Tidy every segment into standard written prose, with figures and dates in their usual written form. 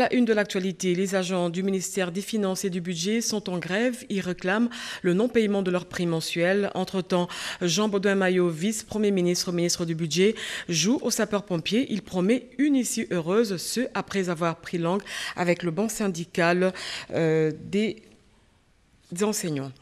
la une de l'actualité, les agents du ministère des Finances et du Budget sont en grève. Ils réclament le non-paiement de leurs primes mensuelles. Entre-temps, Jean Baudouin-Maillot, vice-premier ministre, ministre du Budget, joue aux sapeurs-pompiers. Il promet une issue heureuse, ce après avoir pris langue avec le banc syndical des enseignants.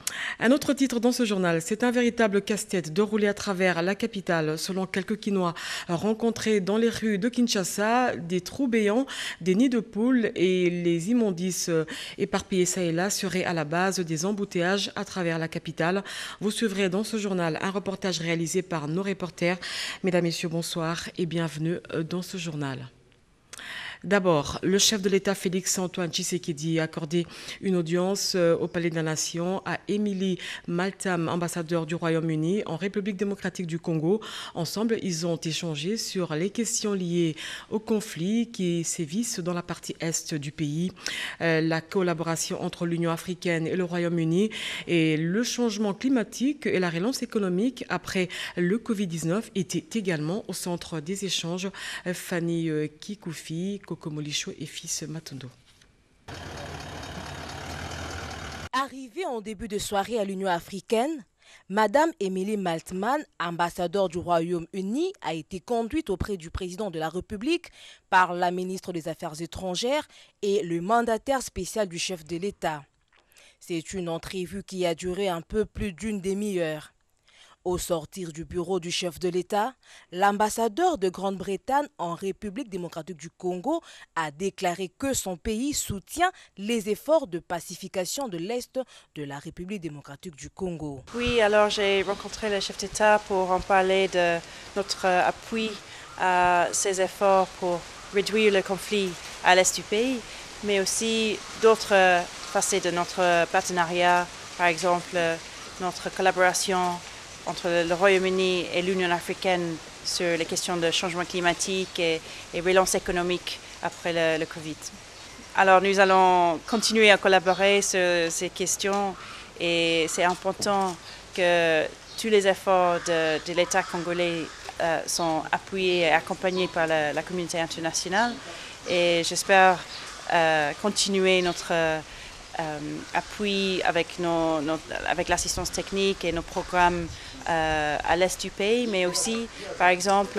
Un autre titre dans ce journal, c'est un véritable casse-tête de rouler à travers la capitale. Selon quelques Quinois rencontrés dans les rues de Kinshasa, des trous béants, des nids de poules et les immondices éparpillés ça et là seraient à la base des embouteillages à travers la capitale. Vous suivrez dans ce journal un reportage réalisé par nos reporters. Mesdames, Messieurs, bonsoir et bienvenue dans ce journal. D'abord, le chef de l'État Félix-Antoine Tshisekedi a accordé une audience au Palais de la Nation à Émilie Maltam, ambassadeur du Royaume-Uni en République démocratique du Congo. Ensemble, ils ont échangé sur les questions liées au conflit qui sévissent dans la partie est du pays, la collaboration entre l'Union africaine et le Royaume-Uni et le changement climatique et la relance économique après le Covid-19 étaient également au centre des échanges. Fanny Kikoufi, Coco Molicho et fils Matondo. Arrivée en début de soirée à l'Union africaine, Madame Émilie Maltman, ambassadeur du Royaume-Uni, a été conduite auprès du président de la République par la ministre des Affaires étrangères et le mandataire spécial du chef de l'État. C'est une entrevue qui a duré un peu plus d'une demi-heure. Au sortir du bureau du chef de l'État, l'ambassadeur de Grande-Bretagne en République démocratique du Congo a déclaré que son pays soutient les efforts de pacification de l'Est de la République démocratique du Congo. Oui, alors j'ai rencontré le chef d'État pour en parler de notre appui à ces efforts pour réduire le conflit à l'Est du pays, mais aussi d'autres facettes de notre partenariat, par exemple notre collaboration entre le Royaume-Uni et l'Union africaine sur les questions de changement climatique et relance économique après le Covid. Alors nous allons continuer à collaborer sur ces questions et c'est important que tous les efforts de l'État congolais sont appuyés et accompagnés par la communauté internationale et j'espère continuer notre appui avec l'assistance technique et nos programmes à l'est du pays, mais aussi, par exemple,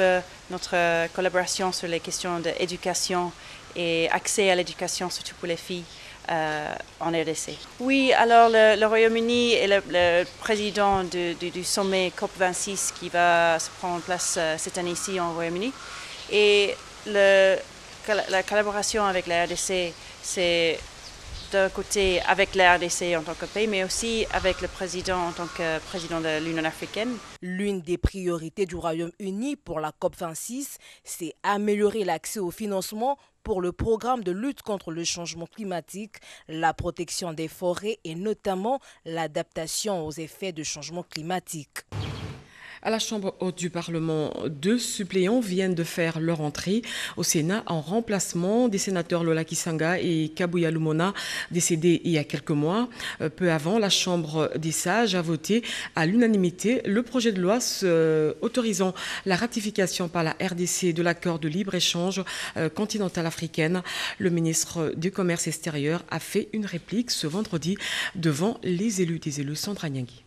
notre collaboration sur les questions d'éducation et accès à l'éducation, surtout pour les filles en RDC. Oui, alors le Royaume-Uni est le président du sommet COP26 qui va se prendre en place cette année-ci en Royaume-Uni. Et la collaboration avec la RDC, c'est d'un côté avec la RDC en tant que pays, mais aussi avec le président en tant que président de l'Union africaine. L'une des priorités du Royaume-Uni pour la COP26, c'est améliorer l'accès au financement pour le programme de lutte contre le changement climatique, la protection des forêts et notamment l'adaptation aux effets de changement climatique. À la Chambre haute du Parlement, 2 suppléants viennent de faire leur entrée au Sénat en remplacement des sénateurs Lola Kisanga et Kabuya Lumona, décédés il y a quelques mois. Peu avant, la Chambre des sages a voté à l'unanimité le projet de loi autorisant la ratification par la RDC de l'accord de libre-échange continental africaine. Le ministre du Commerce extérieur a fait une réplique ce vendredi devant les élus Sandra Nyangui.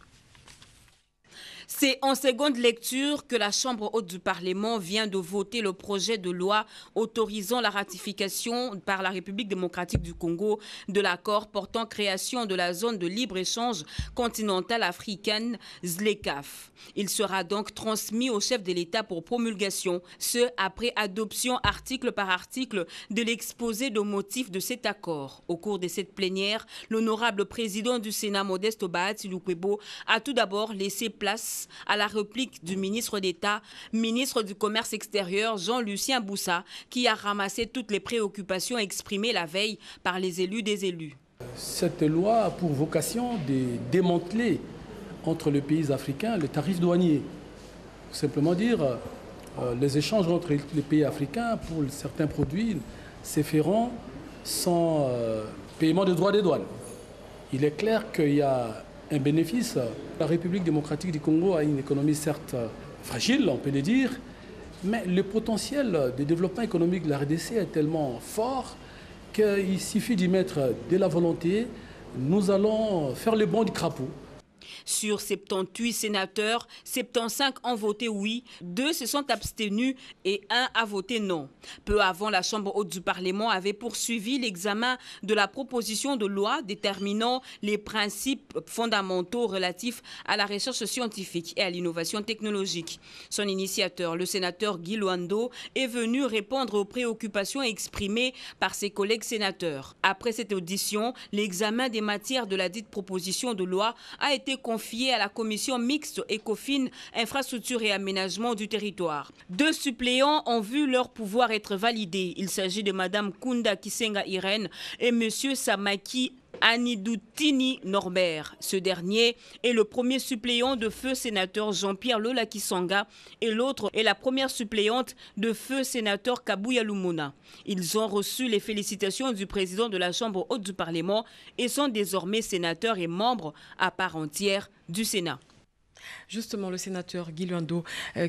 C'est en seconde lecture que la Chambre haute du Parlement vient de voter le projet de loi autorisant la ratification par la République démocratique du Congo de l'accord portant création de la zone de libre-échange continentale africaine ZLECAf. Il sera donc transmis au chef de l'État pour promulgation, ce après adoption article par article de l'exposé de motifs de cet accord. Au cours de cette plénière, l'honorable président du Sénat, Modeste Bahati Lukwebo, a tout d'abord laissé place à la réplique du ministre d'État, ministre du Commerce extérieur, Jean-Lucien Boussa, qui a ramassé toutes les préoccupations exprimées la veille par les élus des élus. Cette loi a pour vocation de démanteler entre les pays africains le tarif douanier. Simplement dire, les échanges entre les pays africains pour certains produits se feront sans paiement de droits de douane. Il est clair qu'il y a un bénéfice. La République démocratique du Congo a une économie certes fragile, on peut le dire, mais le potentiel de développement économique de la RDC est tellement fort qu'il suffit d'y mettre de la volonté, nous allons faire le bond du crapaud. Sur 78 sénateurs, 75 ont voté oui, 2 se sont abstenus et 1 a voté non. Peu avant, la Chambre haute du Parlement avait poursuivi l'examen de la proposition de loi déterminant les principes fondamentaux relatifs à la recherche scientifique et à l'innovation technologique. Son initiateur, le sénateur Guy Luando, est venu répondre aux préoccupations exprimées par ses collègues sénateurs. Après cette audition, l'examen des matières de la dite proposition de loi a été confié à la commission mixte ECOFIN, infrastructure et aménagement du territoire. 2 suppléants ont vu leur pouvoir être validés. Il s'agit de Mme Kunda Kisenga Irène et M. Samaki Anidoutini Norbert. Ce dernier est le premier suppléant de feu sénateur Jean-Pierre Lola Kisanga et l'autre est la première suppléante de feu sénateur Kabouya Lumona. Ils ont reçu les félicitations du président de la Chambre haute du Parlement et sont désormais sénateurs et membres à part entière du Sénat. Justement, le sénateur Guy Luando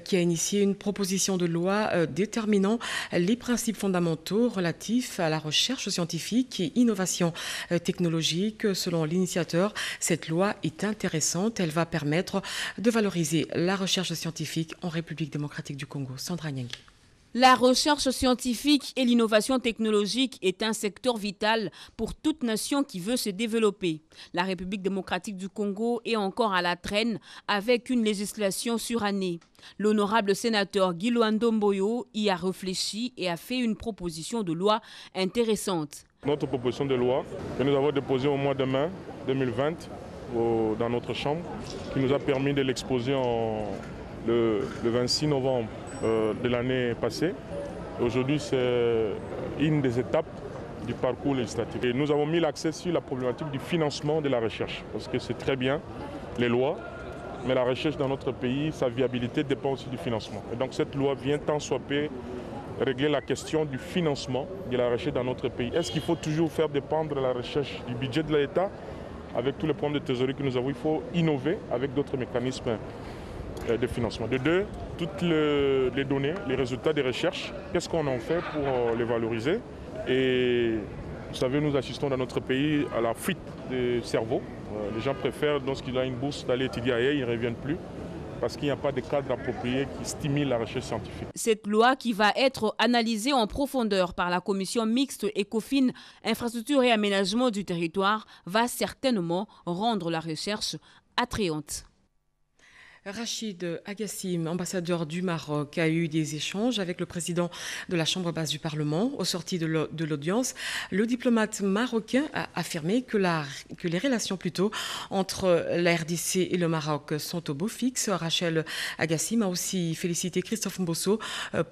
qui a initié une proposition de loi déterminant les principes fondamentaux relatifs à la recherche scientifique et innovation technologique. Selon l'initiateur, cette loi est intéressante. Elle va permettre de valoriser la recherche scientifique en République démocratique du Congo. Sandra Nyangui. La recherche scientifique et l'innovation technologique est un secteur vital pour toute nation qui veut se développer. La République démocratique du Congo est encore à la traîne avec une législation surannée. L'honorable sénateur Guy Luando Mboyo y a réfléchi et a fait une proposition de loi intéressante. Notre proposition de loi que nous avons déposée au mois de mai 2020 dans notre chambre, qui nous a permis de l'exposer le 26 novembre de l'année passée. Aujourd'hui, c'est une des étapes du parcours législatif. Et nous avons mis l'accent sur la problématique du financement de la recherche, parce que c'est très bien les lois, mais la recherche dans notre pays, sa viabilité dépend aussi du financement. Et donc cette loi vient tant soit peu régler la question du financement de la recherche dans notre pays. Est-ce qu'il faut toujours faire dépendre la recherche du budget de l'État? Avec tous les problèmes de trésorerie que nous avons, il faut innover avec d'autres mécanismes de financement. De deux, toutes les données, les résultats des recherches, qu'est-ce qu'on en fait pour les valoriser? Et vous savez, nous assistons dans notre pays à la fuite des cerveaux. Les gens préfèrent, lorsqu'il a une bourse, d'aller étudier ailleurs, ils ne reviennent plus parce qu'il n'y a pas de cadre approprié qui stimule la recherche scientifique. Cette loi qui va être analysée en profondeur par la commission mixte ECOFIN, infrastructure et aménagement du territoire, va certainement rendre la recherche attrayante. Rachid Agassim, ambassadeur du Maroc, a eu des échanges avec le président de la Chambre basse du Parlement. Au sorti de l'audience, le diplomate marocain a affirmé que les relations entre la RDC et le Maroc sont au beau fixe. Rachid Agassim a aussi félicité Christophe Mbosso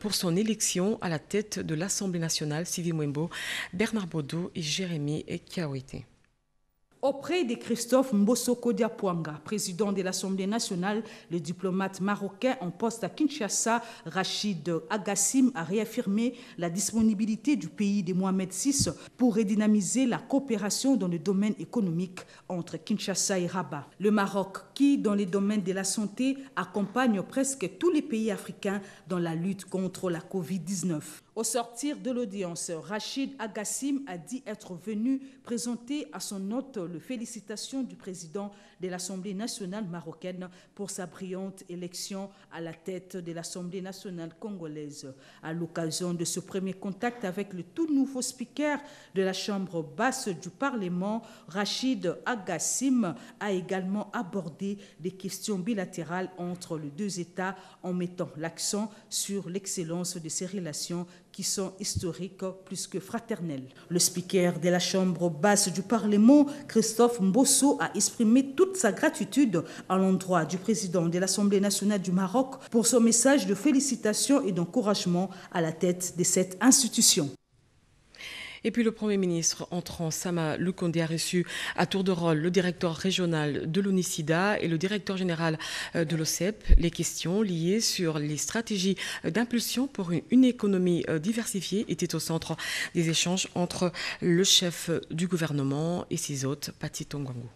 pour son élection à la tête de l'Assemblée nationale. Sylvie Mwembo, Bernard Baudot et Jérémy Kiawete. Auprès de Christophe Mbosso Kodiapouanga, président de l'Assemblée nationale, le diplomate marocain en poste à Kinshasa, Rachid Agassim, a réaffirmé la disponibilité du pays de Mohamed VI pour redynamiser la coopération dans le domaine économique entre Kinshasa et Rabat. Le Maroc, qui, dans les domaines de la santé, accompagne presque tous les pays africains dans la lutte contre la Covid-19. Au sortir de l'audience, Rachid Agassim a dit être venu présenter à son hôte les félicitations du président de l'Assemblée nationale marocaine pour sa brillante élection à la tête de l'Assemblée nationale congolaise. À l'occasion de ce premier contact avec le tout nouveau speaker de la Chambre basse du Parlement, Rachid Agassim a également abordé des questions bilatérales entre les deux États en mettant l'accent sur l'excellence de ces relations qui sont historiques plus que fraternelles. Le speaker de la Chambre basse du Parlement, Christophe Mbosso, a exprimé toute sa gratitude à l'endroit du président de l'Assemblée nationale du Maroc pour son message de félicitations et d'encouragement à la tête de cette institution. Et puis le Premier ministre entrant, Sama Lukonde, a reçu à tour de rôle le directeur régional de l'ONUSIDA et le directeur général de l'OCEP. Les questions liées sur les stratégies d'impulsion pour une économie diversifiée étaient au centre des échanges entre le chef du gouvernement et ses hôtes, Pati Tongwangu.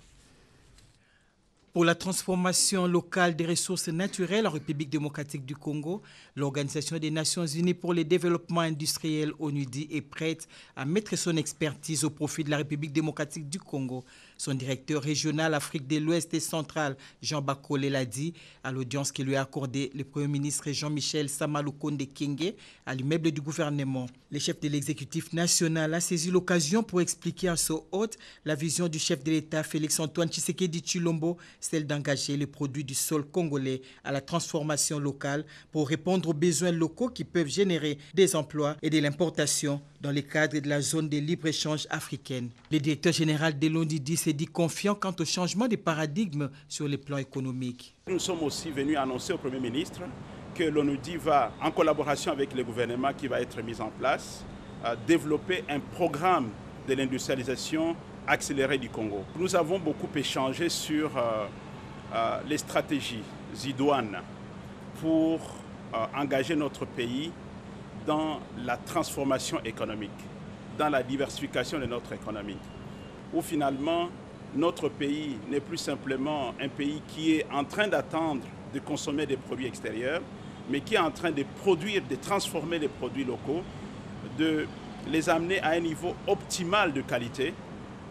Pour la transformation locale des ressources naturelles en République démocratique du Congo, l'Organisation des Nations Unies pour le développement industriel ONUDI est prête à mettre son expertise au profit de la République démocratique du Congo. Son directeur régional Afrique de l'Ouest et centrale, Jean Bakole, l'a dit à l'audience que lui a accordée le Premier ministre Jean-Michel Sama Lukonde Kyenge à l'immeuble du gouvernement. Le chef de l'exécutif national a saisi l'occasion pour expliquer à son hôte la vision du chef de l'État Félix-Antoine Tshisekedi Tshilombo, celle d'engager les produits du sol congolais à la transformation locale pour répondre aux besoins locaux qui peuvent générer des emplois et de l'importation dans le cadre de la zone de libre-échange africaine. Le directeur général de l'ONUDI s'est dit confiant quant au changement de paradigme sur le plan économique. Nous sommes aussi venus annoncer au Premier ministre que l'ONUDI va, en collaboration avec le gouvernement qui va être mis en place, développer un programme de l'industrialisation accélérée du Congo. Nous avons beaucoup échangé sur les stratégies idoines pour engager notre pays dans la transformation économique, dans la diversification de notre économie, où finalement notre pays n'est plus simplement un pays qui est en train d'attendre de consommer des produits extérieurs, mais qui est en train de produire, de transformer les produits locaux, de les amener à un niveau optimal de qualité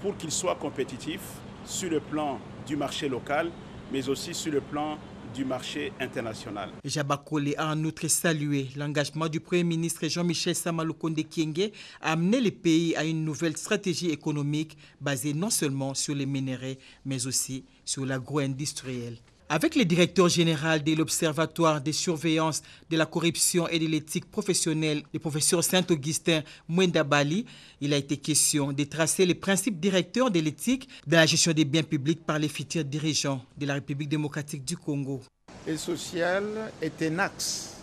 pour qu'ils soient compétitifs sur le plan du marché local, mais aussi sur le plan du marché international. Jabakole a en outre salué l'engagement du Premier ministre Jean-Michel Sama Lukonde Kyenge à amener le pays à une nouvelle stratégie économique basée non seulement sur les minerais, mais aussi sur l'agro-industriel. Avec le directeur général de l'Observatoire de surveillance de la corruption et de l'éthique professionnelle, le professeur Saint-Augustin Mwenda Bali, il a été question de tracer les principes directeurs de l'éthique dans la gestion des biens publics par les futurs dirigeants de la République démocratique du Congo. Le social est un axe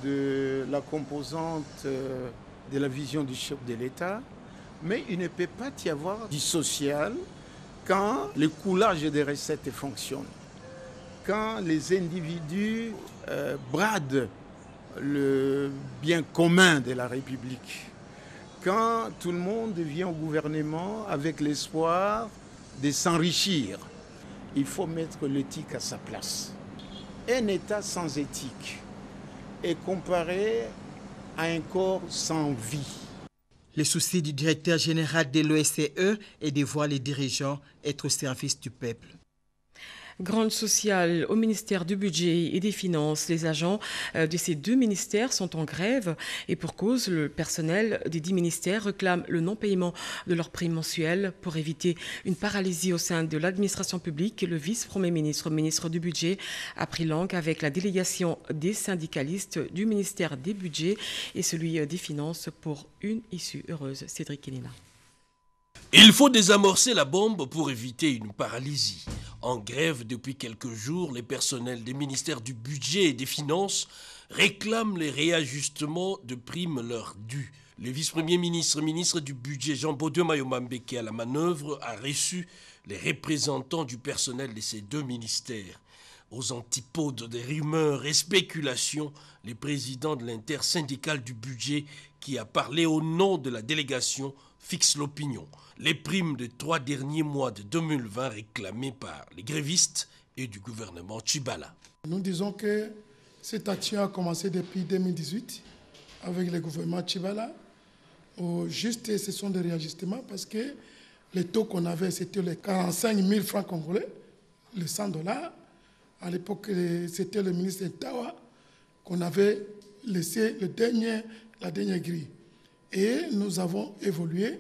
de la composante de la vision du chef de l'État, mais il ne peut pas y avoir du social quand le coulage des recettes fonctionne. Quand les individus bradent le bien commun de la République, quand tout le monde vient au gouvernement avec l'espoir de s'enrichir, il faut mettre l'éthique à sa place. Un État sans éthique est comparé à un corps sans vie. Le souci du directeur général de l'OSCE est de voir les dirigeants être au service du peuple. Grande sociale au ministère du Budget et des Finances. Les agents de ces deux ministères sont en grève et pour cause, le personnel des 10 ministères réclame le non-paiement de leurs primes mensuelles pour éviter une paralysie au sein de l'administration publique. Le vice-premier ministre, ministre du Budget, a pris langue avec la délégation des syndicalistes du ministère des Budgets et celui des Finances pour une issue heureuse. Cédric Kenina. Il faut désamorcer la bombe pour éviter une paralysie. En grève depuis quelques jours, les personnels des ministères du Budget et des Finances réclament les réajustements de primes leur dues. Le vice-premier ministre, ministre du Budget, Jean-Bodouin Mayomambeke, à la manœuvre, a reçu les représentants du personnel de ces deux ministères. Aux antipodes des rumeurs et spéculations, le président de l'intersyndicale du budget, qui a parlé au nom de la délégation, fixe l'opinion. Les primes des 3 derniers mois de 2020 réclamées par les grévistes et du gouvernement Tshibala. Nous disons que cette action a commencé depuis 2018 avec le gouvernement Tshibala. Juste, ce sont des réajustements parce que les taux qu'on avait, c'était les 45 000 francs congolais, les 100 $. À l'époque, c'était le ministre Tawa qu'on avait laissé la dernière grille. Et nous avons évolué,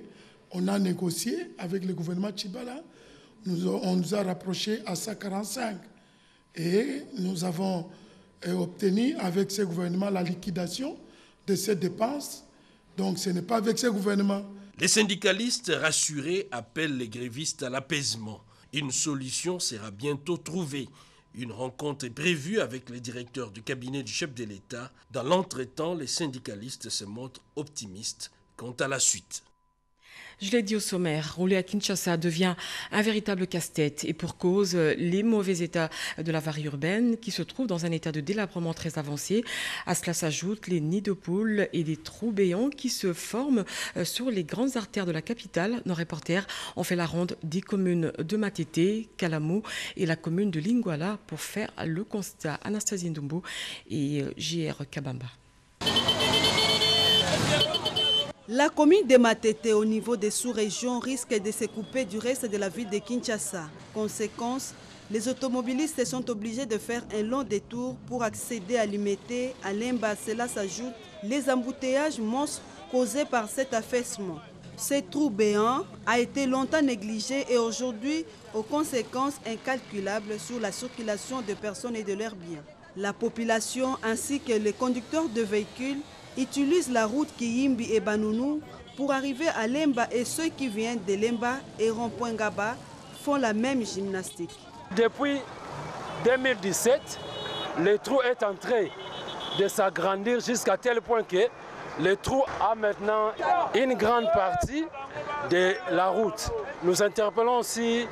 on a négocié avec le gouvernement Tshibala, on nous a rapprochés à 145. Et nous avons obtenu avec ce gouvernement la liquidation de ces dépenses. Donc ce n'est pas avec ce gouvernement. Les syndicalistes rassurés appellent les grévistes à l'apaisement. Une solution sera bientôt trouvée. Une rencontre est prévue avec les directeurs du cabinet du chef de l'État. Dans l'entretemps, les syndicalistes se montrent optimistes quant à la suite. Je l'ai dit au sommaire, rouler à Kinshasa devient un véritable casse-tête et pour cause, les mauvais états de la voirie urbaine qui se trouve dans un état de délabrement très avancé. À cela s'ajoutent les nids de poules et des trous béants qui se forment sur les grandes artères de la capitale. Nos reporters ont fait la ronde des communes de Matete, Kalamou et la commune de Lingwala pour faire le constat. Anastasie Ndumbu et J.R. Kabamba. La commune de Matete au niveau des sous-régions risque de se couper du reste de la ville de Kinshasa. Conséquence, les automobilistes sont obligés de faire un long détour pour accéder à Limete, à Lemba. Cela s'ajoute les embouteillages monstres causés par cet affaissement. Ce trou béant a été longtemps négligé et aujourd'hui aux conséquences incalculables sur la circulation de personnes et de leurs biens. La population ainsi que les conducteurs de véhicules utilisent la route Kiyimbi et Banounou pour arriver à Lemba et ceux qui viennent de Lemba et Rond-Point Gaba font la même gymnastique. Depuis 2017, le trou est en train de s'agrandir jusqu'à tel point que le trou a maintenant une grande partie de la route. Nous interpellons aussi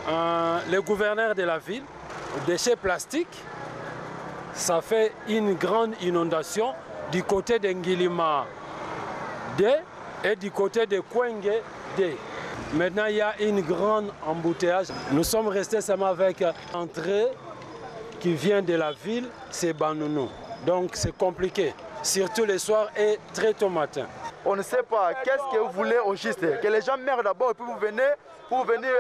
le gouverneur de la ville. Déchets plastiques, ça fait une grande inondation du côté de Ngilima D et du côté de Kwenge D. Maintenant, il y a une grande embouteillage. Nous sommes restés seulement avec l'entrée qui vient de la ville, c'est Banounou. Donc c'est compliqué, surtout le soir et très tôt matin. On ne sait pas qu'est-ce que vous voulez au juste. Que les gens meurent d'abord et puis vous venez pour venir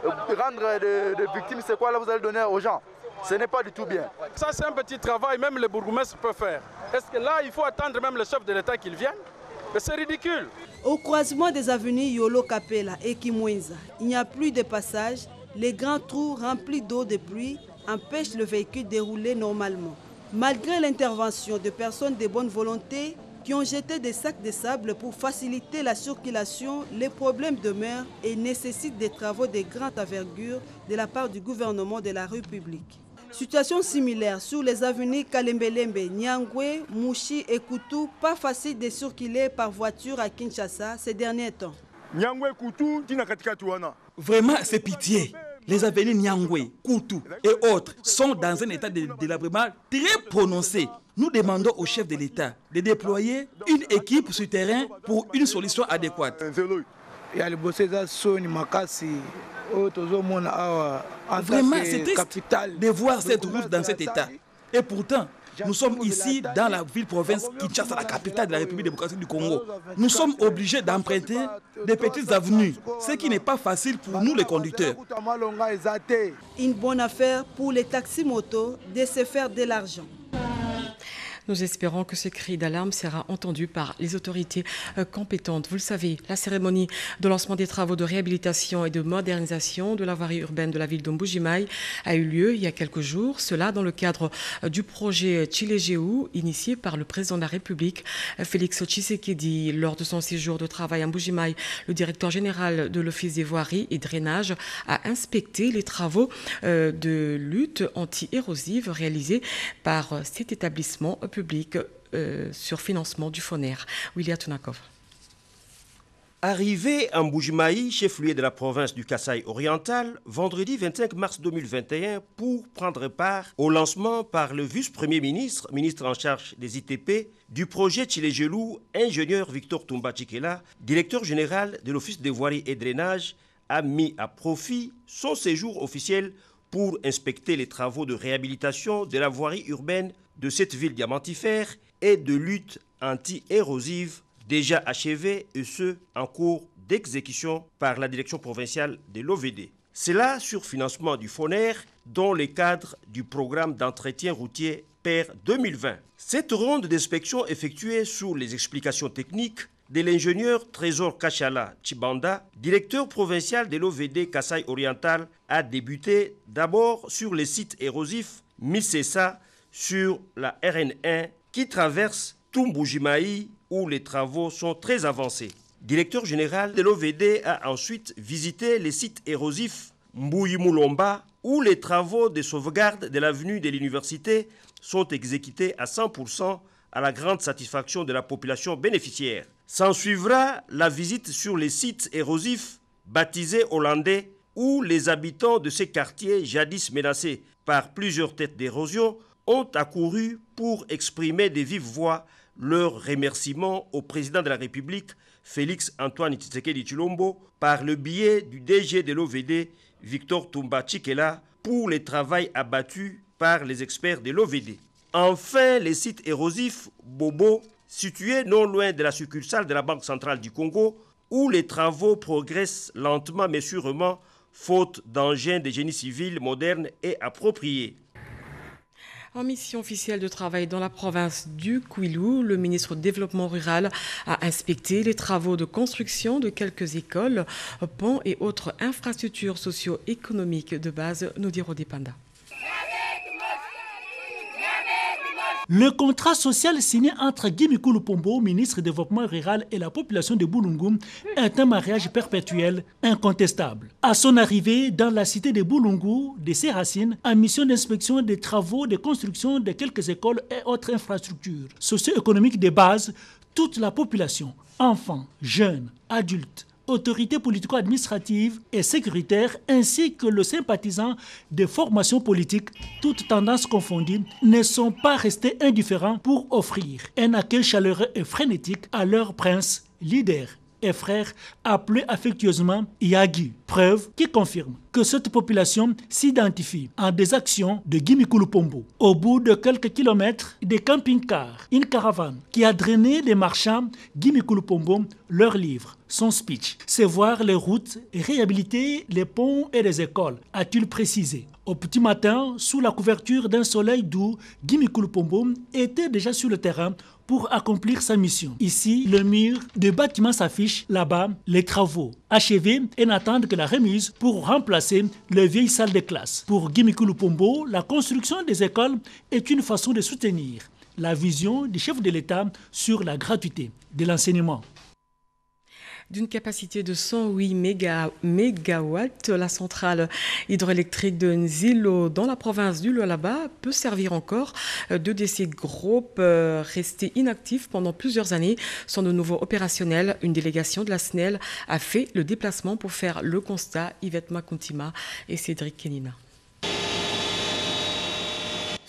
rendre des victimes. C'est quoi là vous allez donner aux gens? Ce n'est pas du tout bien. Ça c'est un petit travail, même le bourgmestre peut faire. Est-ce que là il faut attendre même le chef de l'État qu'il vienne? Mais c'est ridicule. Au croisement des avenues Yolo Kapela et Kimwenza, il n'y a plus de passage. Les grands trous remplis d'eau de pluie empêchent le véhicule de dérouler normalement. Malgré l'intervention de personnes de bonne volonté qui ont jeté des sacs de sable pour faciliter la circulation, les problèmes demeurent et nécessitent des travaux de grande envergure de la part du gouvernement de la République. Situation similaire sur les avenues Kalembelembe, Nyangwe, Mouchi et Koutou, pas facile de circuler par voiture à Kinshasa ces derniers temps. Vraiment, c'est pitié. Les avenues Nyangwe, Koutou et autres sont dans un état de délabrement très prononcé. Nous demandons au chef de l'État de déployer une équipe sur terrain pour une solution adéquate. Vraiment, c'est triste de voir cette route dans cet état. Et pourtant, nous sommes ici dans la ville-province Kinshasa, la capitale de la République démocratique du Congo. Nous sommes obligés d'emprunter des petites avenues, ce qui n'est pas facile pour nous les conducteurs. Une bonne affaire pour les taxis-motos de se faire de l'argent. Nous espérons que ce cri d'alarme sera entendu par les autorités compétentes. Vous le savez, la cérémonie de lancement des travaux de réhabilitation et de modernisation de la voirie urbaine de la ville de Mbuji-Mayi a eu lieu il y a quelques jours. Cela dans le cadre du projet Tshilejeu, initié par le président de la République, Félix Tshisekedi. Lors de son séjour de travail à Mbuji-Mayi, le directeur général de l'Office des voiries et drainage a inspecté les travaux de lutte anti-érosive réalisés par cet établissement public sur financement du FONER. William Tunakov. Arrivé à Mbuji-Mayi, chef-lieu de la province du Kasaï oriental, vendredi 25 mars 2021 pour prendre part au lancement par le vice-premier ministre, ministre en charge des ITP, du projet Tshilejeu, ingénieur Victor Toumba Tshikela, directeur général de l'Office des voiries et drainage, a mis à profit son séjour officiel pour inspecter les travaux de réhabilitation de la voirie urbaine de cette ville diamantifère et de lutte anti-érosive déjà achevée et ce en cours d'exécution par la direction provinciale de l'OVD. C'est là sur financement du FONER dans le cadre du programme d'entretien routier PER 2020. Cette ronde d'inspection effectuée sous les explications techniques de l'ingénieur Trésor Kachala Chibanda, directeur provincial de l'OVD Kasaï oriental, a débuté d'abord sur les sites érosifs Misesa sur la RN1 qui traverse tout Mbuji-Mayi où les travaux sont très avancés. Directeur général de l'OVD a ensuite visité les sites érosifs Mbuyi-Mulomba où les travaux de sauvegarde de l'avenue de l'université sont exécutés à 100% à la grande satisfaction de la population bénéficiaire. S'en suivra la visite sur les sites érosifs baptisés hollandais où les habitants de ces quartiers jadis menacés par plusieurs têtes d'érosion ont accouru pour exprimer de vive voix leurs remerciements au président de la République, Félix Antoine Tshisekedi Tshilombo, par le biais du DG de l'OVD, Victor Toumba Tshikela, pour les travaux abattus par les experts de l'OVD. Enfin, les sites érosifs Bobo, situés non loin de la succursale de la Banque centrale du Congo, où les travaux progressent lentement mais sûrement, faute d'engins de génie civil modernes et appropriés. En mission officielle de travail dans la province du Kwilu, le ministre du Développement rural a inspecté les travaux de construction de quelques écoles, ponts et autres infrastructures socio-économiques de base, nous dit Rodé Panda. Le contrat social signé entre Guy Mikulu Pombo, ministre du Développement rural, et la population de Boulungu est un mariage perpétuel incontestable. À son arrivée dans la cité de Boulungu, de ses racines, en mission d'inspection des travaux de construction de quelques écoles et autres infrastructures socio-économiques de base, toute la population, enfants, jeunes, adultes, autorités politico-administratives et sécuritaires, ainsi que le sympathisant des formations politiques, toutes tendances confondues, ne sont pas restés indifférents pour offrir un accueil chaleureux et frénétique à leur prince, leader et frère, appelé affectueusement Yagi. Preuve qui confirme que cette population s'identifie en des actions de Guy Mikulu Pombo. Au bout de quelques kilomètres des camping-cars, une caravane qui a drainé les marchands, Guy Mikulu Pombo leur livre son speech. C'est voir les routes, réhabiliter les ponts et les écoles, a-t-il précisé. Au petit matin, sous la couverture d'un soleil doux, Guy Mikulu Pombo était déjà sur le terrain pour accomplir sa mission. Ici, le mur de bâtiment s'affiche, là-bas, les travaux achevés et n'attendent que la remise pour remplacer les vieilles salles de classe. Pour Guy Mikulu Pombo, la construction des écoles est une façon de soutenir la vision du chef de l'État sur la gratuité de l'enseignement. D'une capacité de 108 mégawatts, la centrale hydroélectrique de Nzilo dans la province du Lualaba peut servir encore. Deux de ces groupes restés inactifs pendant plusieurs années sont de nouveau opérationnels. Une délégation de la SNEL a fait le déplacement pour faire le constat. Yvette Makuntima et Cédric Kenina.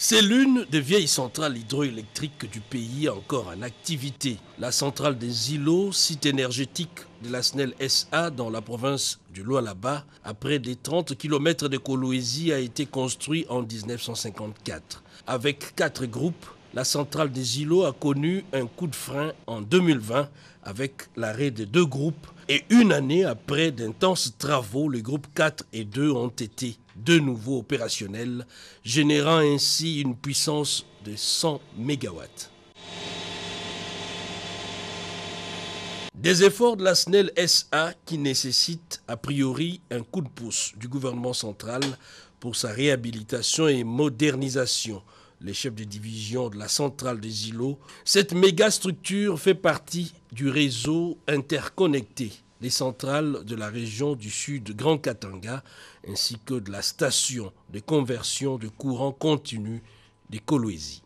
C'est l'une des vieilles centrales hydroélectriques du pays encore en activité. La centrale des îlots, site énergétique de la SNEL SA dans la province du Lualaba, à près de 30 km de Kolwezi, a été construite en 1954. Avec 4 groupes, la centrale des îlots a connu un coup de frein en 2020 avec l'arrêt de 2 groupes. Et une année après d'intenses travaux, les groupes 4 et 2 ont été de nouveau opérationnels, générant ainsi une puissance de 100 MW. Des efforts de la SNEL SA qui nécessitent a priori un coup de pouce du gouvernement central pour sa réhabilitation et modernisation. Les chefs de division de la centrale des îlots, cette méga structure fait partie du réseau interconnecté des centrales de la région du sud Grand Katanga ainsi que de la station de conversion de courant continu des Kolwezi.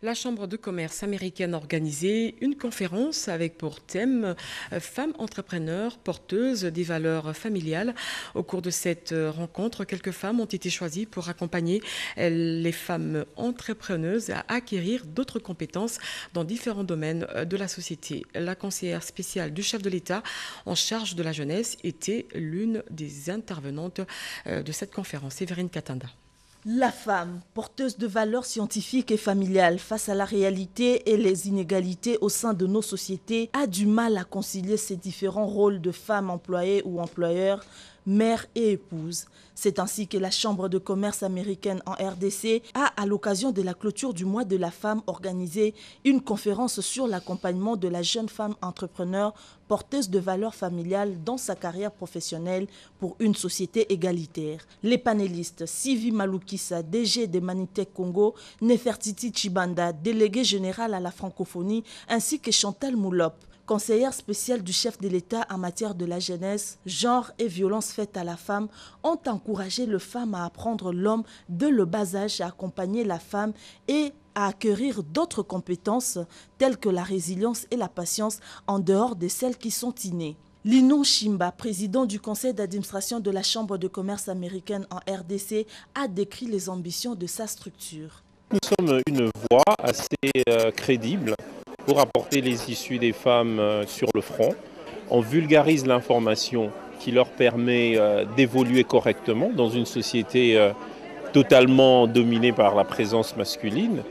La Chambre de commerce américaine a organisé une conférence avec pour thème « Femmes entrepreneurs porteuses des valeurs familiales ». Au cours de cette rencontre, quelques femmes ont été choisies pour accompagner les femmes entrepreneuses à acquérir d'autres compétences dans différents domaines de la société. La conseillère spéciale du chef de l'État en charge de la jeunesse était l'une des intervenantes de cette conférence, Séverine Katanda. La femme, porteuse de valeurs scientifiques et familiales face à la réalité et les inégalités au sein de nos sociétés, a du mal à concilier ces différents rôles de femme employée ou employeur, mère et épouse. C'est ainsi que la Chambre de commerce américaine en RDC a, à l'occasion de la clôture du mois de la femme, organisé une conférence sur l'accompagnement de la jeune femme entrepreneur porteuse de valeurs familiales dans sa carrière professionnelle pour une société égalitaire. Les panélistes Sylvie Maloukissa, DG de Manitech Congo, Nefertiti Chibanda, déléguée générale à la francophonie, ainsi que Chantal Moulop, conseillère spéciale du chef de l'État en matière de la jeunesse, genre et violences faites à la femme, ont encouragé les femmes à apprendre l'homme dès le bas âge, à accompagner la femme et à acquérir d'autres compétences telles que la résilience et la patience en dehors de celles qui sont innées. Lino Shimba, président du conseil d'administration de la Chambre de commerce américaine en RDC, a décrit les ambitions de sa structure. Nous sommes une voix assez crédible pour apporter les issues des femmes sur le front. On vulgarise l'information qui leur permet d'évoluer correctement dans une société totalement dominée par la présence masculine.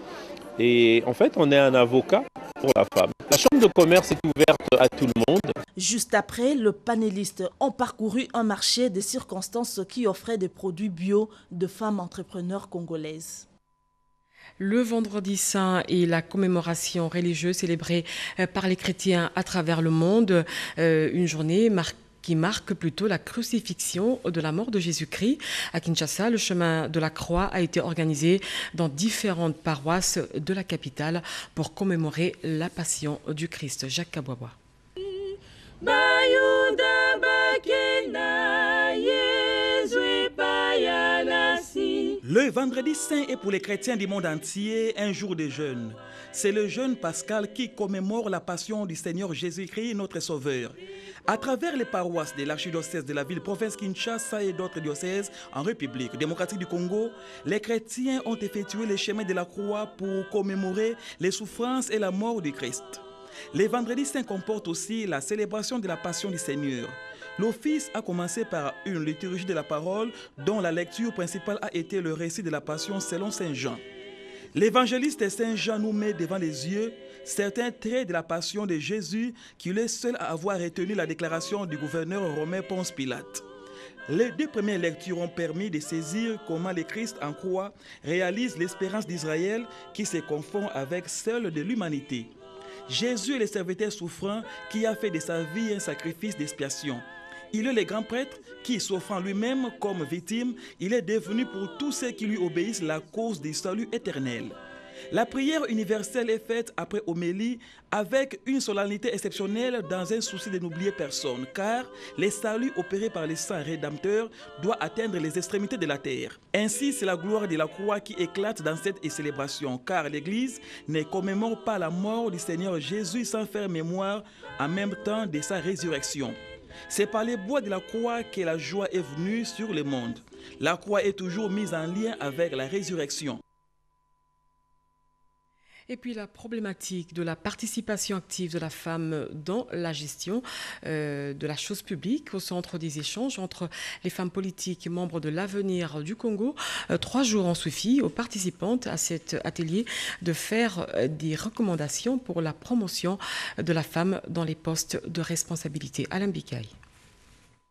Et en fait, on est un avocat pour la femme. La chambre de commerce est ouverte à tout le monde. Juste après, les panélistes ont parcouru un marché de circonstances qui offrait des produits bio de femmes entrepreneurs congolaises. Le vendredi saint et la commémoration religieuse célébrée par les chrétiens à travers le monde, une journée qui marque plutôt la crucifixion de la mort de Jésus-Christ. À Kinshasa, le chemin de la croix a été organisé dans différentes paroisses de la capitale pour commémorer la passion du Christ. Jacques Kabouaboua. Le vendredi saint est pour les chrétiens du monde entier un jour de jeûne. C'est le jeûne pascal qui commémore la passion du Seigneur Jésus-Christ, notre Sauveur. À travers les paroisses de l'archidiocèse de la ville-province Kinshasa et d'autres diocèses en République démocratique du Congo, les chrétiens ont effectué le chemin de la croix pour commémorer les souffrances et la mort du Christ. Les vendredis saints comportent aussi la célébration de la passion du Seigneur. L'office a commencé par une liturgie de la parole dont la lecture principale a été le récit de la passion selon Saint Jean. L'évangéliste Saint Jean nous met devant les yeux certains traits de la passion de Jésus qu'il est seul à avoir retenu la déclaration du gouverneur romain Ponce Pilate. Les deux premières lectures ont permis de saisir comment le Christ en croix réalise l'espérance d'Israël qui se confond avec celle de l'humanité. Jésus est le serviteur souffrant qui a fait de sa vie un sacrifice d'expiation. Il est le grand prêtre qui, s'offrant lui-même comme victime, il est devenu pour tous ceux qui lui obéissent la cause du salut éternel. La prière universelle est faite après homélie avec une solennité exceptionnelle dans un souci de n'oublier personne, car le salut opéré par le sang rédempteur doit atteindre les extrémités de la terre. Ainsi, c'est la gloire de la croix qui éclate dans cette célébration, car l'Église ne commémore pas la mort du Seigneur Jésus sans faire mémoire en même temps de sa résurrection. C'est par les bois de la croix que la joie est venue sur le monde. La croix est toujours mise en lien avec la résurrection. Et puis la problématique de la participation active de la femme dans la gestion de la chose publique au centre des échanges entre les femmes politiques membres de l'Avenir du Congo. 3 jours ont suffi aux participantes à cet atelier de faire des recommandations pour la promotion de la femme dans les postes de responsabilité. Alain Bikaï.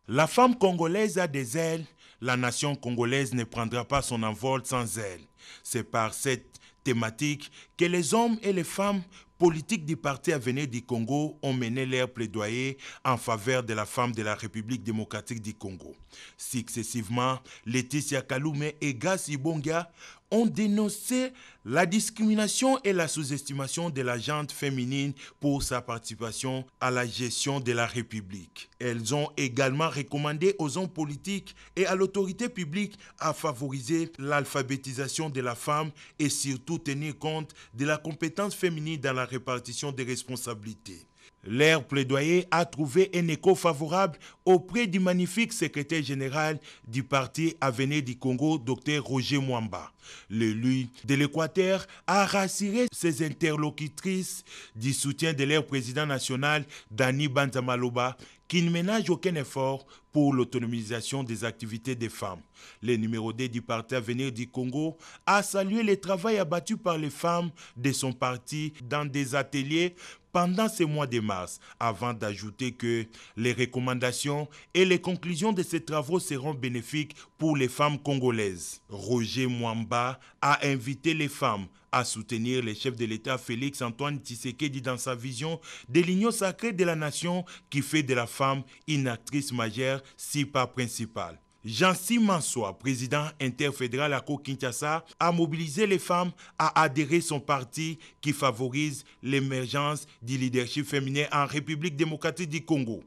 La femme congolaise a des ailes, la nation congolaise ne prendra pas son envol sans elle. C'est par cette thématique que les hommes et les femmes politiques du Parti Avenir du Congo ont mené leur plaidoyer en faveur de la femme de la République démocratique du Congo. Successivement, Laetitia Kalume et Gassi Bonga ont dénoncé la discrimination et la sous-estimation de la gente féminine pour sa participation à la gestion de la République. Elles ont également recommandé aux hommes politiques et à l'autorité publique à favoriser l'alphabétisation de la femme et surtout tenir compte de la compétence féminine dans la répartition des responsabilités. Leur plaidoyer a trouvé un écho favorable auprès du magnifique secrétaire général du Parti Avenir du Congo, Dr Roger Mwamba. L'élu de l'Équateur a rassuré ses interlocutrices du soutien de leur président national, Dani Banzamaloba, qui ne ménage aucun effort pour l'autonomisation des activités des femmes. Le numéro 2 du Parti Avenir du Congo a salué le travail abattu par les femmes de son parti dans des ateliers pendant ce mois de mars, avant d'ajouter que les recommandations et les conclusions de ces travaux seront bénéfiques pour les femmes congolaises. Roger Mwamba a invité les femmes à soutenir le chef de l'État Félix Antoine Tshisekedi dans sa vision de l'union sacrée de la nation qui fait de la femme une actrice majeure, si pas principale. Jancy Mansoa, président interfédéral à Kinshasa, a mobilisé les femmes à adhérer son parti qui favorise l'émergence du leadership féminin en République démocratique du Congo.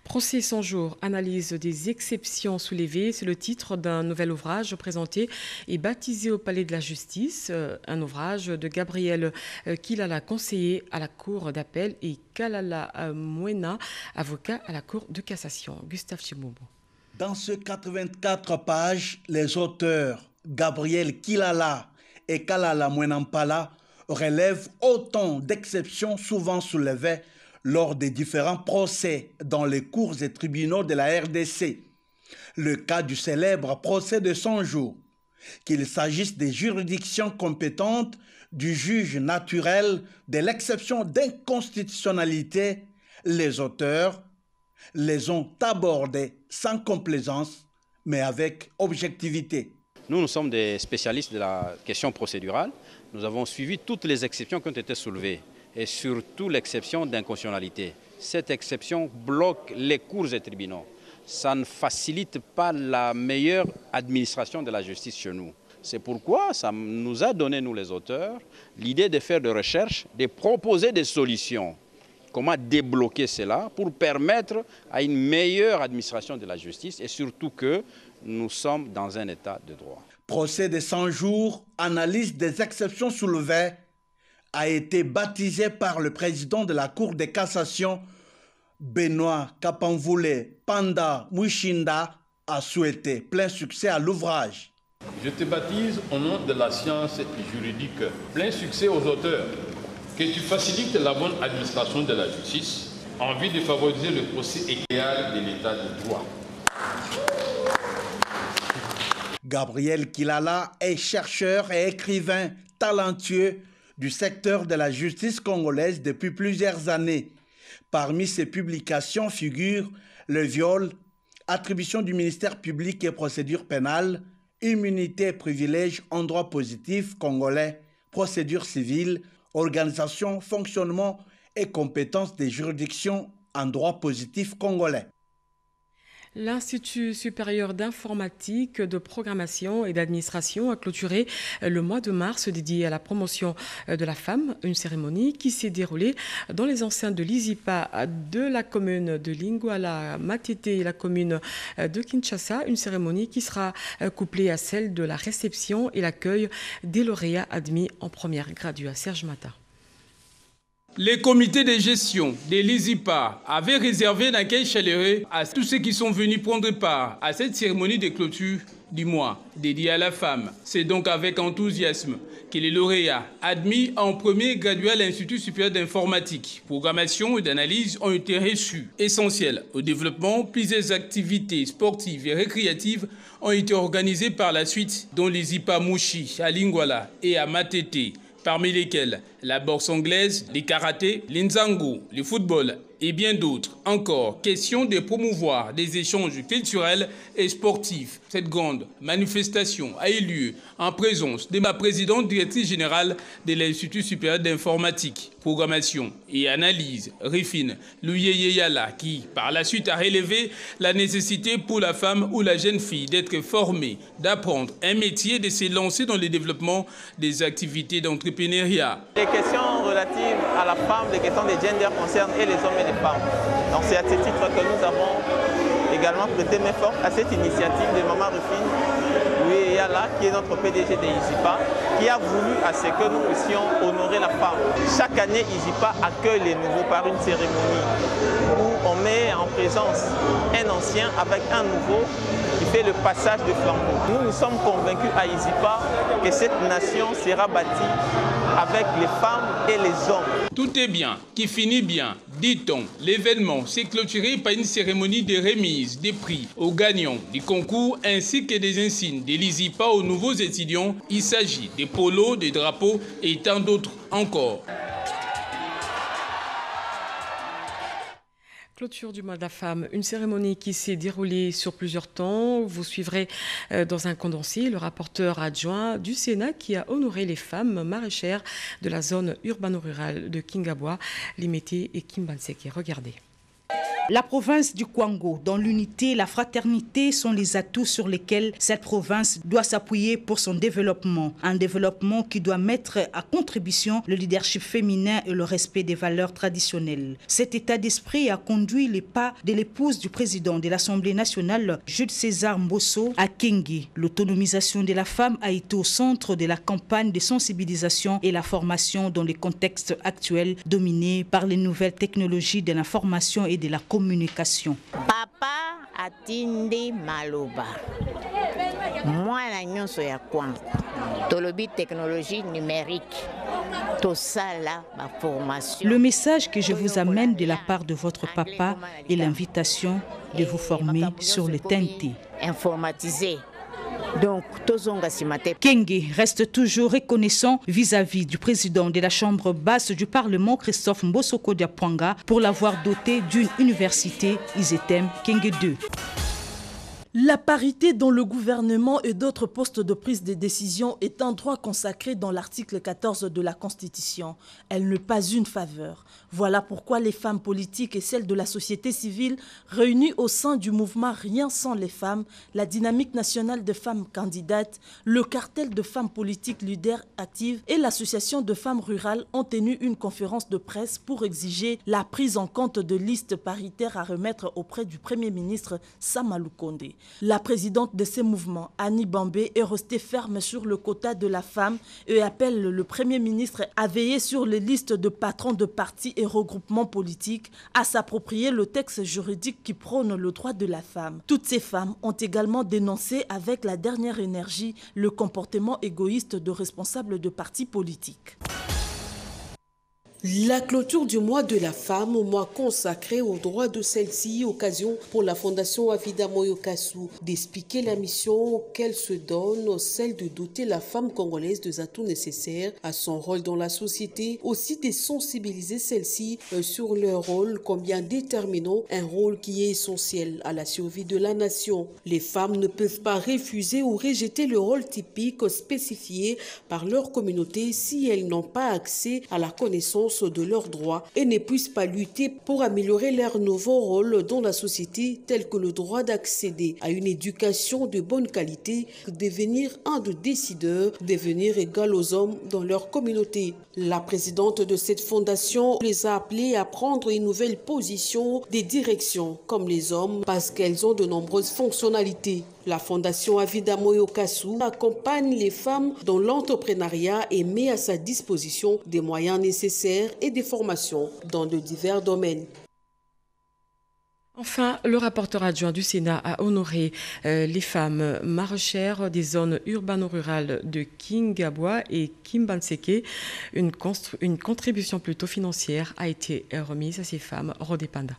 Procès 100 jours, analyse des exceptions soulevées, c'est le titre d'un nouvel ouvrage présenté et baptisé au Palais de la Justice, un ouvrage de Gabriel Kilala, conseiller à la Cour d'appel, et Kalala Mwena, avocat à la Cour de cassation. Gustave Chimombo. Dans ce 84 pages, les auteurs Gabriel Kilala et Kalala Mwenampala relèvent autant d'exceptions souvent soulevées lors des différents procès dans les cours et tribunaux de la RDC. Le cas du célèbre procès de 100 jours, qu'il s'agisse des juridictions compétentes, du juge naturel, de l'exception d'inconstitutionnalité, les auteurs les ont abordés sans complaisance, mais avec objectivité. Nous sommes des spécialistes de la question procédurale. Nous avons suivi toutes les exceptions qui ont été soulevées, et surtout l'exception d'inconstitutionnalité. Cette exception bloque les cours et tribunaux. Ça ne facilite pas la meilleure administration de la justice chez nous. C'est pourquoi ça nous a donné, nous les auteurs, l'idée de faire des recherches, de proposer des solutions. Comment débloquer cela pour permettre à une meilleure administration de la justice et surtout que nous sommes dans un état de droit. Procès de 100 jours, analyse des exceptions soulevées, a été baptisé par le président de la Cour de cassation, Benoît Kapanvoule Panda Mwishinda, a souhaité plein succès à l'ouvrage. Je te baptise au nom de la science juridique. Plein succès aux auteurs. Que tu facilites la bonne administration de la justice en vue de favoriser le procès égal de l'état de droit. Gabriel Kilala est chercheur et écrivain talentueux du secteur de la justice congolaise depuis plusieurs années. Parmi ses publications figurent le viol, attribution du ministère public et procédure pénale, immunité et privilèges en droit positif congolais, procédure civile, organisation, fonctionnement et compétences des juridictions en droit positif congolais. L'Institut supérieur d'informatique, de programmation et d'administration a clôturé le mois de mars dédié à la promotion de la femme, une cérémonie qui s'est déroulée dans les enceintes de l'ISIPA de la commune de Lingouala, Matete et la commune de Kinshasa, une cérémonie qui sera couplée à celle de la réception et l'accueil des lauréats admis en première gradua. Serge Mata. Les comités de gestion de l'ISIPA avaient réservé un accueil chaleureux à tous ceux qui sont venus prendre part à cette cérémonie de clôture du mois dédiée à la femme. C'est donc avec enthousiasme que les lauréats admis en premier gradué à l'Institut supérieur d'informatique, programmation et d'analyse ont été reçus. Essentiels au développement, plusieurs activités sportives et récréatives ont été organisées par la suite, dont l'ISIPA Mouchi à Lingouala et à Matete, parmi lesquels la boxe anglaise, les karatés, l'inzango, le football et bien d'autres. Encore, question de promouvoir des échanges culturels et sportifs. Cette grande manifestation a eu lieu en présence de ma présidente directrice générale de l'Institut supérieur d'informatique, programmation et analyse, Rifine Louyeyeyala, qui par la suite a relevé la nécessité pour la femme ou la jeune fille d'être formée, d'apprendre un métier, de se lancer dans le développement des activités d'entrepreneuriat. Les questions relatives à la femme, les questions des gender concernent et les hommes et les femmes. Donc c'est à ce titre que nous avons également prêté main forte à cette initiative de Maman Rufine Louyeyeyala, qui est notre PDG de ISIPA, qui a voulu à ce que nous puissions honorer la femme. Chaque année, ISIPA accueille les nouveaux par une cérémonie où on met en présence un ancien avec un nouveau qui fait le passage de flambeau. Nous sommes convaincus à ISIPA que cette nation sera bâtie avec les femmes et les hommes. Tout est bien, qui finit bien, dit-on. L'événement s'est clôturé par une cérémonie de remise des prix aux gagnants du concours ainsi que des insignes de l'ISIPA aux nouveaux étudiants. Il s'agit des polos, des drapeaux et tant d'autres encore. Clôture du mois de la femme, une cérémonie qui s'est déroulée sur plusieurs temps. Vous suivrez dans un condensé le rapporteur adjoint du Sénat qui a honoré les femmes maraîchères de la zone urbano-rurale de Kingabois, Limete et Kimbanseke. Regardez. La province du Kwango, dont l'unité et la fraternité sont les atouts sur lesquels cette province doit s'appuyer pour son développement. Un développement qui doit mettre à contribution le leadership féminin et le respect des valeurs traditionnelles. Cet état d'esprit a conduit les pas de l'épouse du président de l'Assemblée nationale, Jules César Mbosso, à Kingi. L'autonomisation de la femme a été au centre de la campagne de sensibilisation et la formation dans les contextes actuels dominés par les nouvelles technologies de l'information et de la communication. Papa atindi maloba. Moi la nyonso ya kwangu. Tolobi technologie numérique. Tout ça là, ma formation. Le message que je vous amène de la part de votre papa est l'invitation de vous former sur le TNT. Informatisé. Donc, Kenge reste toujours reconnaissant vis-à-vis du président de la Chambre basse du Parlement, Christophe Mbosoko Diapwanga, pour l'avoir doté d'une université, Izetem Kenge 2. La parité dans le gouvernement et d'autres postes de prise de décision est un droit consacré dans l'article 14 de la Constitution. Elle n'est pas une faveur. Voilà pourquoi les femmes politiques et celles de la société civile réunies au sein du mouvement Rien sans les femmes, la dynamique nationale de femmes candidates, le cartel de femmes politiques leaders actives et l'association de femmes rurales ont tenu une conférence de presse pour exiger la prise en compte de listes paritaires à remettre auprès du Premier ministre Sama Lukonde. La présidente de ces mouvements, Annie Bambé, est restée ferme sur le quota de la femme et appelle le Premier ministre à veiller sur les listes de patrons de partis et regroupements politiques, à s'approprier le texte juridique qui prône le droit de la femme. Toutes ces femmes ont également dénoncé avec la dernière énergie le comportement égoïste de responsables de partis politiques. La clôture du mois de la femme, mois consacré aux droits de celle-ci, occasion pour la Fondation Avida Moyokasu d'expliquer la mission qu'elle se donne, celle de doter la femme congolaise des atouts nécessaires à son rôle dans la société, aussi de sensibiliser celle-ci sur leur rôle, combien déterminant, un rôle qui est essentiel à la survie de la nation. Les femmes ne peuvent pas refuser ou rejeter le rôle typique spécifié par leur communauté si elles n'ont pas accès à la connaissance de leurs droits et ne puissent pas lutter pour améliorer leur nouveau rôle dans la société, tel que le droit d'accéder à une éducation de bonne qualité, devenir un des décideurs, devenir égal aux hommes dans leur communauté. La présidente de cette fondation les a appelés à prendre une nouvelle position des directions comme les hommes parce qu'elles ont de nombreuses fonctionnalités. La Fondation Avida Moyokasu accompagne les femmes dans l'entrepreneuriat et met à sa disposition des moyens nécessaires et des formations dans de divers domaines. Enfin, le rapporteur adjoint du Sénat a honoré les femmes maraîchères des zones urbano-rurales de Kingabwa et Kimbanseke. Une contribution plutôt financière a été remise à ces femmes redépendantes.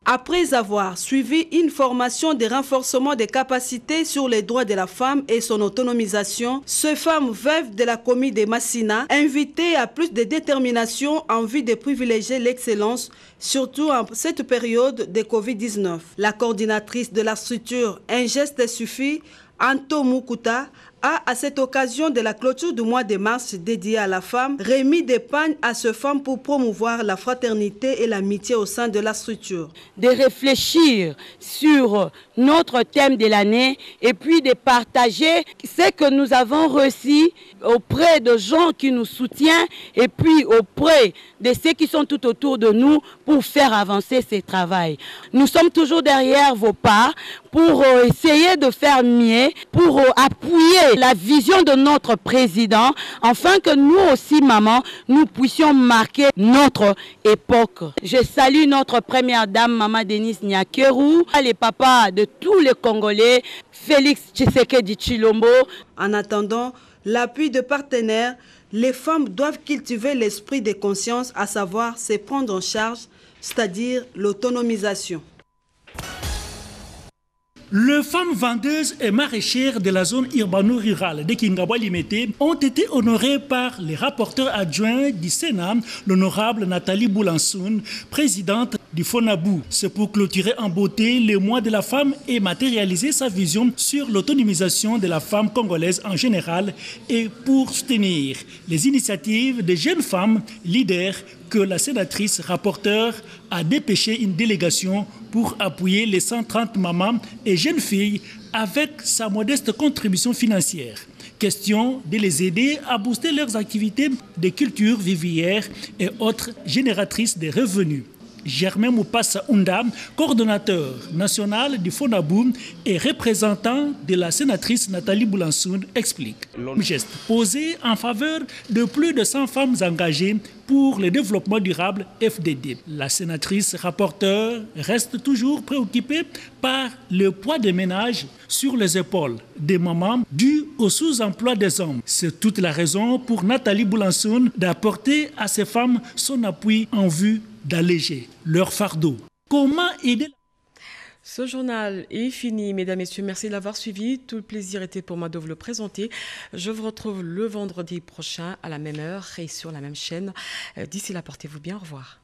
Après avoir suivi une formation de renforcement des capacités sur les droits de la femme et son autonomisation, ces femmes veuves de la commune de Massina, invitées à plus de détermination en vue de privilégier l'excellence, surtout en cette période de Covid-19. La coordinatrice de la structure Un geste suffit, Anto Mukuta, a, à cette occasion de la clôture du mois de mars dédié à la femme, remis des pagnes à ces femmes pour promouvoir la fraternité et l'amitié au sein de la structure. De réfléchir sur notre thème de l'année et puis de partager ce que nous avons reçu auprès de gens qui nous soutiennent et puis auprès de ceux qui sont tout autour de nous pour faire avancer ce travail. Nous sommes toujours derrière vos pas pour essayer de faire mieux, pour appuyer la vision de notre président, afin que nous aussi, maman, nous puissions marquer notre époque. Je salue notre première dame, maman Denise Nyakeru, les papas de tous les Congolais, Félix Tshisekedi Tshilombo. En attendant l'appui de partenaires, les femmes doivent cultiver l'esprit de conscience, à savoir se prendre en charge, c'est-à-dire l'autonomisation. Les femmes vendeuses et maraîchères de la zone urbano-rurale de Kingabwa Limete ont été honorées par les rapporteurs adjoints du Sénat, l'honorable Nathalie Boulansoun, présidente du FONABU. C'est pour clôturer en beauté le mois de la femme et matérialiser sa vision sur l'autonomisation de la femme congolaise en général et pour soutenir les initiatives des jeunes femmes leaders que la sénatrice rapporteure a dépêché une délégation pour appuyer les 130 mamans et jeunes filles avec sa modeste contribution financière. Question de les aider à booster leurs activités de culture vivrière et autres génératrices de revenus. Germain Moupassa Ounda, coordonnateur national du FONABU et représentant de la sénatrice Nathalie Boulansoun, explique. Un geste posé en faveur de plus de 100 femmes engagées pour le développement durable FDD. La sénatrice rapporteure reste toujours préoccupée par le poids des ménages sur les épaules des mamans dû au sous-emploi des hommes. C'est toute la raison pour Nathalie Boulansoun d'apporter à ces femmes son appui en vue d'alléger leur fardeau. Comment aider? Ce journal est fini, mesdames, messieurs. Merci de l'avoir suivi. Tout le plaisir était pour moi de vous le présenter. Je vous retrouve le vendredi prochain à la même heure et sur la même chaîne. D'ici là, portez-vous bien. Au revoir.